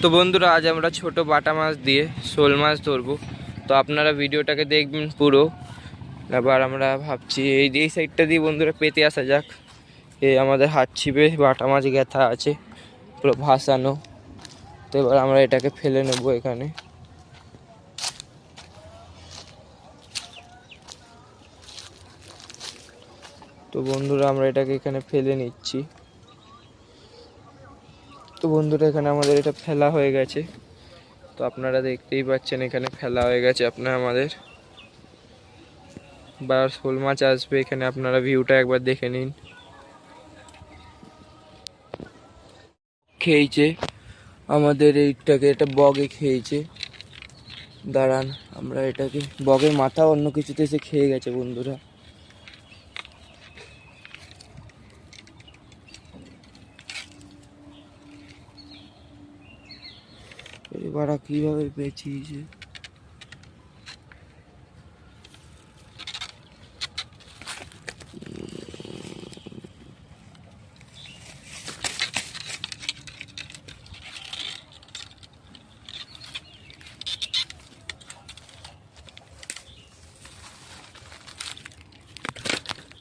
তো বন্ধুরা আজ আমরা ছোট বাটা মাছ দিয়ে শোল মাছ ধরবো। তো আপনারা ভিডিওটাকে দেখবেন পুরো। এবার আমরা ভাবছি এই সাইডটা দিয়ে বন্ধুরা পেতে আসা যাক। এই আমাদের হাত ছিপে বাটা মাছ গেথা আছে, পুরো ভাসানো। তো এবার আমরা এটাকে ফেলে নেব এখানে। তো বন্ধুরা আমরা এটাকে এখানে ফেলে নিচ্ছি। তো বন্ধুরা এখানে আমাদের এটা ফেলা হয়ে গেছে। তো আপনারা দেখতেই পাচ্ছেন এখানে ফেলা হয়ে গেছে আমাদের। বা শোল মাছ আসবে এখানে, আপনারা ভিউটা একবার দেখে নিন। খেয়েছে আমাদের এইটাকে, এটা বগে খেয়েছে। দাঁড়ান, আমরা এটাকে, বগের মাথা অন্য কিছুতে এসে খেয়ে গেছে বন্ধুরা। এবার কিভাবে পেঁচিয়েছে।